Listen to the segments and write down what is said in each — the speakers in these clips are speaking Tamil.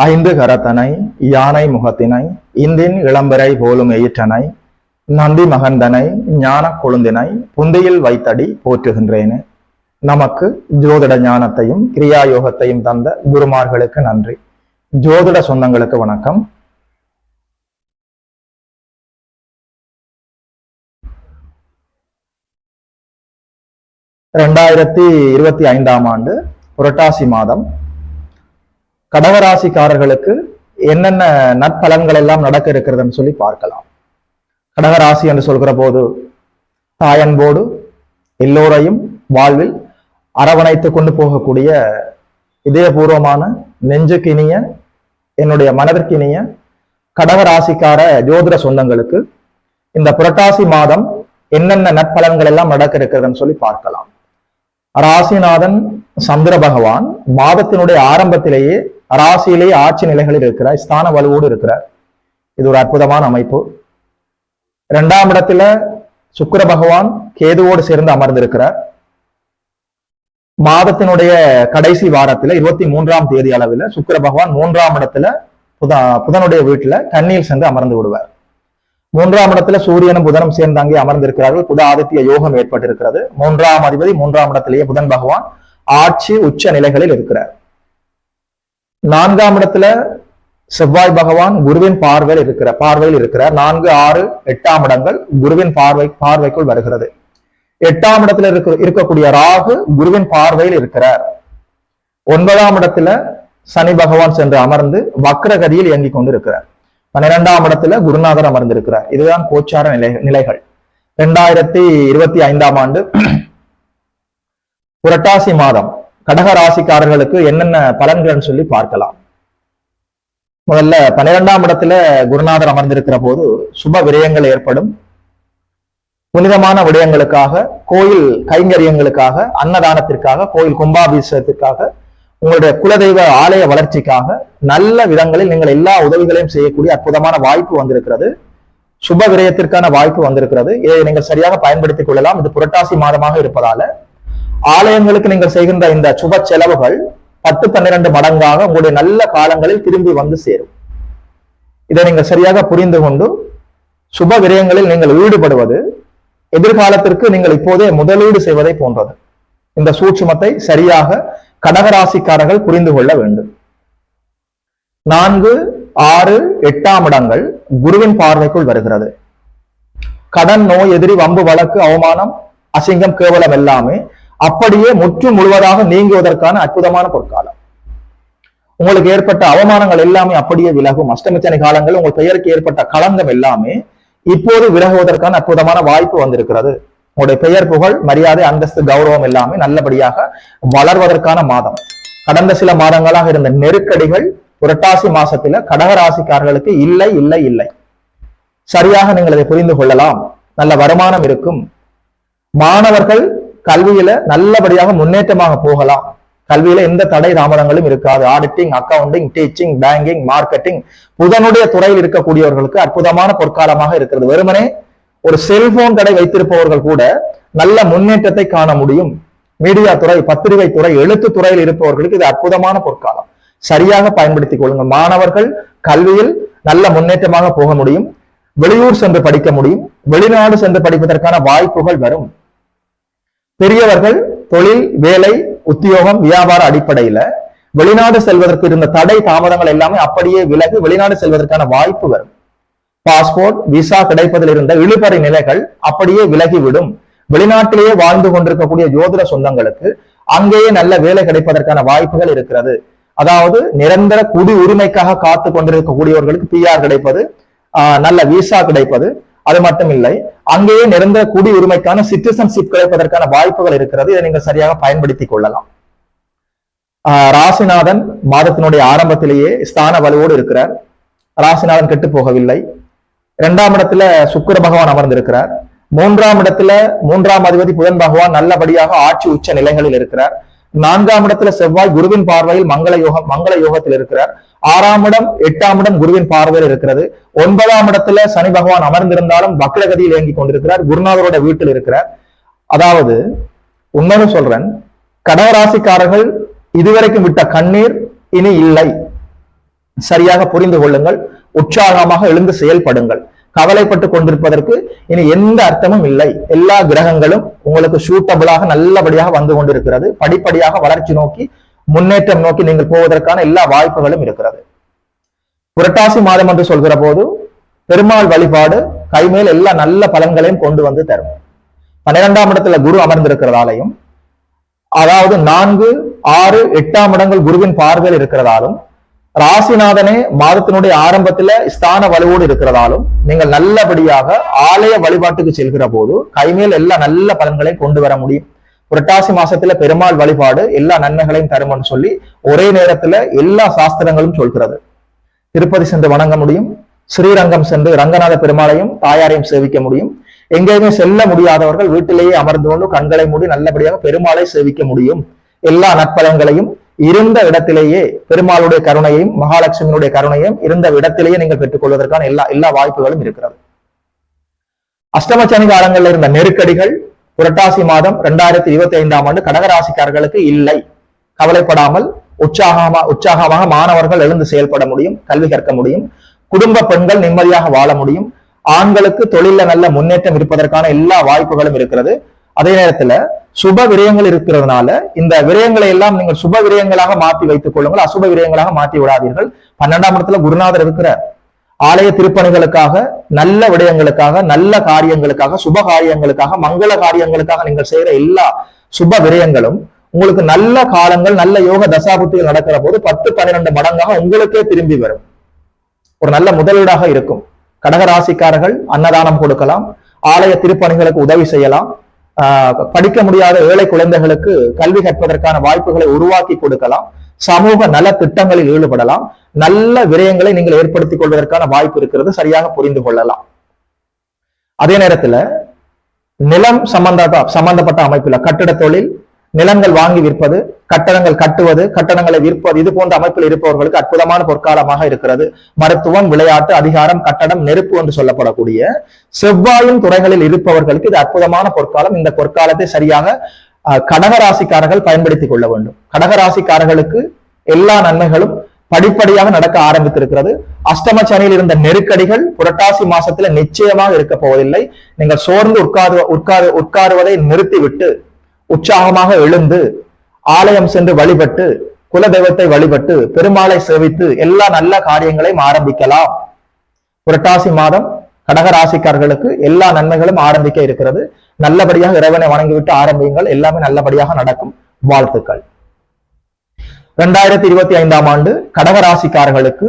ஐந்து கரத்தனை யானை முகத்தினை இந்தின் இளம்பரை போலும் எயிற்றனை நந்தி மகந்தனை ஞான கொழுந்தினை புந்தியில் வைத்தடி போற்றுகின்றேனே. நமக்கு ஜோதிட ஞானத்தையும் கிரியா யோகத்தையும் தந்த குருமார்களுக்கு நன்றி. ஜோதிட சொந்தங்களுக்கு வணக்கம். ஆண்டு புரட்டாசி மாதம் கடகராசிக்காரர்களுக்கு என்னென்ன நற்பலன்கள் எல்லாம் நடக்க இருக்கிறதுன்னு சொல்லி பார்க்கலாம். கடகராசி என்று சொல்கிற போது தாயன்போடு எல்லோரையும் வாழ்வில் அரவணைத்து கொண்டு போகக்கூடிய இதயபூர்வமான நெஞ்சுக்கினிய என்னுடைய மனதிற்கினிய கடகராசிக்கார ஜோதிட சொந்தங்களுக்கு இந்த புரட்டாசி மாதம் என்னென்ன நற்பலன்கள் எல்லாம் நடக்க இருக்கிறதுன்னு சொல்லி பார்க்கலாம். ராசிநாதன் சந்திர பகவான் மாதத்தினுடைய ஆரம்பத்திலேயே ராசியிலேயே ஆட்சி நிலைகளில் இருக்கிறார், ஸ்தான வலுவோடு இருக்கிறார். இது ஒரு அற்புதமான அமைப்பு. 2ஆம் இடத்துல சுக்கிர பகவான் கேதுவோடு சேர்ந்து அமர்ந்திருக்கிறார். மாதத்தினுடைய கடைசி வாரத்துல 23ஆம் தேதி அளவில் சுக்கிர பகவான் 3ஆம் இடத்துல புதனுடைய வீட்டுல கன்னியில் சென்று அமர்ந்து விடுவார். 3ஆம் இடத்துல சூரியனும் புதனும் சேர்ந்து அங்கே அமர்ந்திருக்கிறார்கள். புத ஆதித்ய யோகம் ஏற்பட்டிருக்கிறது. 3ஆம் அதிபதி 3ஆம் இடத்திலேயே புதன் பகவான் ஆட்சி உச்ச நிலைகளில் இருக்கிறார். 4ஆம் இடத்துல செவ்வாய் பகவான் குருவின் பார்வையில் இருக்கிறார். 4, 6, 8ஆம் இடங்கள் குருவின் பார்வைக்குள் வருகிறது. 8ஆம் இடத்துல இருக்கக்கூடிய ராகு குருவின் பார்வையில் இருக்கிறார். 9ஆம் இடத்துல சனி பகவான் சென்று அமர்ந்து வக்ரகதியில் இயங்கிக் கொண்டு இருக்கிறார். 12ஆம் இடத்துல குருநாதர் அமர்ந்திருக்கிறார். இதுதான் கோச்சார நிலைகள். 2025ஆம் ஆண்டு புரட்டாசி மாதம் கடக ராசிக்காரர்களுக்கு என்னென்ன பலன்கள் சொல்லி பார்க்கலாம். முதல்ல 12ஆம் இடத்துல குருநாதர் அமர்ந்திருக்கிற போது சுப விரயங்கள் ஏற்படும். புனிதமான விடயங்களுக்காக, கோயில் கைங்கரியங்களுக்காக, அன்னதானத்திற்காக, கோயில் கும்பாபிஷேகத்திற்காக, உங்களுடைய குலதெய்வ ஆலய வளர்ச்சிக்காக நல்ல விதங்களில் நீங்கள் எல்லா உதவிகளையும் செய்யக்கூடிய அற்புதமான வாய்ப்பு வந்திருக்கிறது. சுப விரயத்திற்கான வாய்ப்பு வந்திருக்கிறது. இதை நீங்கள் சரியாக பயன்படுத்திக் கொள்ளலாம். இது புரட்டாசி மாதமாக இருப்பதால ஆலயங்களுக்கு நீங்கள் செய்கின்ற இந்த சுப செலவுகள் 10-12 மடங்காக உங்களுடைய நல்ல காலங்களில் திரும்பி வந்து சேரும். இதை நீங்கள் சரியாக புரிந்து கொண்டு சுப விரயங்களில் நீங்கள் ஈடுபடுவது எதிர்காலத்திற்கு நீங்கள் இப்போதே முதலீடு செய்வதை போன்றது. இந்த சூட்சுமத்தை சரியாக கடகராசிக்காரர்கள் புரிந்து கொள்ள வேண்டும். 4, 6, 8ஆம் இடங்கள் குருவின் பார்வைக்குள் வருகிறது. கடன், நோய், எதிரி, வம்பு, வழக்கு, அவமானம், அசிங்கம், கேவலம் எல்லாமே அப்படியே முற்று முழுவதாக நீங்குவதற்கான அற்புதமான பொற்காலம். உங்களுக்கு ஏற்பட்ட அவமானங்கள் எல்லாமே அப்படியே விலகும். அஷ்டமிச்சனி காலங்கள் உங்கள் பெயருக்கு ஏற்பட்ட களங்கம் எல்லாமே இப்போது விலகுவதற்கான அற்புதமான வாய்ப்பு வந்திருக்கிறது. உங்களுடைய பெயர், புகழ், மரியாதை, அந்தஸ்து, கௌரவம் எல்லாமே நல்லபடியாக வளர்வதற்கான மாதம். கடந்த சில மாதங்களாக இருந்த நெருக்கடிகள் புரட்டாசி மாசத்துல கடகராசிக்காரர்களுக்கு இல்லை இல்லை இல்லை. சரியாக நீங்கள் இதை புரிந்து கொள்ளலாம். நல்ல வருமானம் இருக்கும். மாணவர்கள் கல்வியில நல்லபடியாக முன்னேற்றமாக போகலாம். கல்வியில எந்த தடை தாமதங்களும் இருக்காது. Auditing, accounting, teaching, banking, marketing, புதனுடைய துறையில் இருக்கக்கூடியவர்களுக்கு அற்புதமான பொற்காலமாக இருக்கிறது. வெறுமனே ஒரு செல்போன் கடை வைத்திருப்பவர்கள் கூட நல்ல முன்னேற்றத்தை காண முடியும். மீடியா துறை, பத்திரிகை துறை, எழுத்து துறையில் இருப்பவர்களுக்கு இது அற்புதமான பொற்காலம். சரியாக பயன்படுத்திக் கொள்ளுங்கள். மாணவர்கள் கல்வியில் நல்ல முன்னேற்றமாக போக முடியும். வெளியூர் சென்று படிக்க முடியும். வெளிநாடு சென்று படிப்பதற்கான வாய்ப்புகள் வரும். பெரியவர்கள் தொழில், வேலை, உத்தியோகம், வியாபார அடிப்படையில வெளிநாடு செல்வதற்கு இருந்த தடை தாமதங்கள் எல்லாமே அப்படியே விலகி வெளிநாடு செல்வதற்கான வாய்ப்பு வரும். பாஸ்போர்ட், விசா கிடைப்பதில் இருந்த இழுபறி நிலைகள் அப்படியே விலகிவிடும். வெளிநாட்டிலேயே வாழ்ந்து கொண்டிருக்கக்கூடிய ஜோதிட சொந்தங்களுக்கு அங்கேயே நல்ல வேலை கிடைப்பதற்கான வாய்ப்புகள் இருக்கிறது. அதாவது நிரந்தர குடி உரிமைக்காக காத்து கொண்டிருக்கக்கூடியவர்களுக்கு PR கிடைப்பது, நல்ல விசா கிடைப்பது, அது மட்டும் இல்லை, அங்கேயே நிரந்தர குடி உரிமைக்கான சிட்டிசன்ஷிப் கிடைப்பதற்கான வாய்ப்புகள் இருக்கிறது. இதை நீங்கள் சரியாக பயன்படுத்திக் கொள்ளலாம். ராசிநாதன் மாதத்தினுடைய ஆரம்பத்திலேயே ஸ்தான வலுவோடு இருக்கிறார். ராசிநாதன் கெட்டு போகவில்லை. 2ஆம் இடத்துல சுக்கிர பகவான் அமர்ந்திருக்கிறார். 3ஆம் இடத்துல 3ஆம் அதிபதி புதன் பகவான் நல்லபடியாக ஆட்சி உச்ச நிலைகளில் இருக்கிறார். 4ஆம் இடத்துல செவ்வாய் குருவின் பார்வையில் மங்கள யோகத்தில் இருக்கிறார். 6ஆம் இடம் 8ஆம் இடம் குருவின் பார்வையில் இருக்கிறது. 9ஆம் இடத்துல சனி பகவான் அமர்ந்திருந்தாலும் வக்ரகதியில் இயங்கிக் கொண்டிருக்கிறார். குருநாதரோட வீட்டில் இருக்கிறார். அதாவது உண்மைன்னு சொல்றேன், கடகராசிக்காரர்கள் இதுவரைக்கும் விட்ட கண்ணீர் இனி இல்லை. சரியாக புரிந்து கொள்ளுங்கள். உற்சாகமாக எழுந்து செயல்படுங்கள். கவலைப்பட்டு கொண்டிருப்பதற்கு இனி எந்த அர்த்தமும் இல்லை. எல்லா கிரகங்களும் உங்களுக்கு சூட்டபிளாக நல்லபடியாக வந்து கொண்டிருக்கிறது. படிப்படியாக வளர்ச்சி நோக்கி, முன்னேற்றம் நோக்கி நீங்கள் போவதற்கான எல்லா வாய்ப்புகளும் இருக்கிறது. புரட்டாசி மாதம் என்று சொல்கிற போது பெருமாள் வழிபாடு கைமேல் எல்லா நல்ல பலன்களையும் கொண்டு வந்து தரும். 12ஆம் இடத்துல குரு அமர்ந்திருக்கிறதாலையும், அதாவது 4, 6, 8ஆம் இடங்கள் குருவின் பார்வையில் இருக்கிறதாலும், ராசிநாதனே மாதத்தினுடைய ஆரம்பத்துல ஸ்தான வலுவோடு இருக்கிறதாலும் நீங்கள் நல்லபடியாக ஆலய வழிபாட்டுக்கு செல்கிற போது கைமேல் எல்லா நல்ல பலன்களையும் கொண்டு வர முடியும். புரட்டாசி மாசத்துல பெருமாள் வழிபாடு எல்லா நன்மைகளையும் தரும்னு சொல்லி ஒரே நேரத்துல எல்லா சாஸ்திரங்களும் சொல்கிறது. திருப்பதி சென்று வணங்க முடியும். ஸ்ரீரங்கம் சென்று ரங்கநாத பெருமாளையும் தாயாரையும் சேவிக்க முடியும். எங்கேயுமே செல்ல முடியாதவர்கள் வீட்டிலேயே அமர்ந்து கொண்டு கண்களை மூடி நல்லபடியாக பெருமாளை சேவிக்க முடியும். எல்லா நற்பலன்களையும் இருந்த இடத்திலேயே பெருமாளுடைய கருணையையும் மகாலட்சுமியுடைய கருணையும் இருந்த இடத்திலேயே நீங்கள் பெற்றுக் கொள்வதற்கான எல்லா வாய்ப்புகளும் இருக்கிறது. அஷ்டமச்சனி காலங்களில் இருந்த நெருக்கடிகள் புரட்டாசி மாதம் 2025ஆம் ஆண்டு கடகராசிக்காரர்களுக்கு இல்லை. கவலைப்படாமல் உற்சாகமாக மாணவர்கள் எழுந்து செயல்பட முடியும். கல்வி கற்க முடியும். குடும்ப பெண்கள் நிம்மதியாக வாழ முடியும். ஆண்களுக்கு தொழில நல்ல முன்னேற்றம் இருப்பதற்கான எல்லா வாய்ப்புகளும் இருக்கிறது. அதே நேரத்துல சுப விரயங்கள் இருக்கிறதுனால இந்த விரயங்களை எல்லாம் நீங்கள் சுப விரயங்களாக மாற்றி வைத்துக் கொள்ளுங்கள். அசுப விரயங்களாக மாற்றி விடாதீர்கள். 12ஆம் இடத்துல குருநாதர் இருக்கிறார். ஆலய திருப்பணிகளுக்காக, நல்ல விடயங்களுக்காக, நல்ல காரியங்களுக்காக, சுப காரியங்களுக்காக, மங்கள காரியங்களுக்காக நீங்கள் செய்யற எல்லா சுப விரயங்களும் உங்களுக்கு நல்ல காலங்கள், நல்ல யோக தசாபுத்திகள் நடக்கிற போது 10-12 மடங்காக உங்களுக்கே திரும்பி வரும். ஒரு நல்ல முதலீடாக இருக்கும். கடகராசிக்காரர்கள் அன்னதானம் கொடுக்கலாம். ஆலய திருப்பணிகளுக்கு உதவி செய்யலாம். படிக்க முடியாத ஏழை குழந்தைகளுக்கு கல்வி கற்பதற்கான வாய்ப்புகளை உருவாக்கி கொடுக்கலாம். சமூக நல திட்டங்களில் ஈடுபடலாம். நல்ல விரயங்களை நீங்கள் ஏற்படுத்திக் கொள்வதற்கான வாய்ப்பு இருக்கிறது. சரியாக புரிந்து கொள்ளலாம். அதே நேரத்துல நிலம் சம்பந்தப்பட்ட அமைப்புல கட்டிட தொழில், நிலங்கள் வாங்கி விற்பது, கட்டடங்கள் கட்டுவது, கட்டடங்களை விற்பது, இது போன்ற அமைப்பில் இருப்பவர்களுக்கு அற்புதமான பொற்காலமாக இருக்கிறது. மருத்துவம், விளையாட்டு, அதிகாரம், கட்டடம், நெருப்பு என்று சொல்லப்படக்கூடிய செவ்வாயின் துறைகளில் இருப்பவர்களுக்கு இது அற்புதமான பொற்காலம். இந்த பொற்காலத்தை சரியாக கடகராசிக்காரர்கள் பயன்படுத்திக் கொள்ள வேண்டும். கடகராசிக்காரர்களுக்கு எல்லா நன்மைகளும் படிப்படியாக நடக்க ஆரம்பித்திருக்கிறது. அஷ்டம சனியில் இருந்த நெருக்கடிகள் புரட்டாசி மாசத்துல நிச்சயமாக இருக்க போவதில்லை. நீங்கள் சோர்ந்து உட்காருவதை நிறுத்திவிட்டு உற்சாகமாக எழுந்து ஆலயம் சென்று வழிபட்டு, குல தெய்வத்தை வழிபட்டு, பெருமாளை சேவித்து எல்லா நல்ல காரியங்களையும் ஆரம்பிக்கலாம். புரட்டாசி மாதம் கடகராசிக்காரர்களுக்கு எல்லா நன்மைகளும் ஆரம்பிக்க இருக்கிறது. நல்லபடியாக இறைவனை வணங்கிவிட்டு ஆரம்பியுங்கள். எல்லாமே நல்லபடியாக நடக்கும். வாழ்த்துக்கள். 2025ஆம் ஆண்டு கடகராசிக்காரர்களுக்கு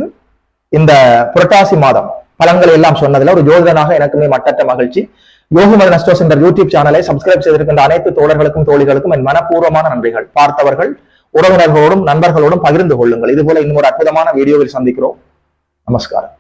இந்த புரட்டாசி மாதம் பலன்களை எல்லாம் சொன்னதுல ஒரு ஜோதிடனாக எனக்குமே மட்டற்ற மகிழ்ச்சி. யோகிமதன் அஸ்ட்ரோ சென்டர் யூடியூப் சேனலை சப்ஸ்கிரைப் செய்திருக்கின்ற அனைத்து தோழர்களுக்கும் தோழிகளுக்கும் என் மனப்பூர்வமான நன்றிகள். பார்த்தவர்கள் உறவினர்களோடும் நண்பர்களோடும் பகிர்ந்து கொள்ளுங்கள். இது போல இன்னும் ஒரு அற்புதமான வீடியோவில் சந்திக்கிறோம். நமஸ்காரம்.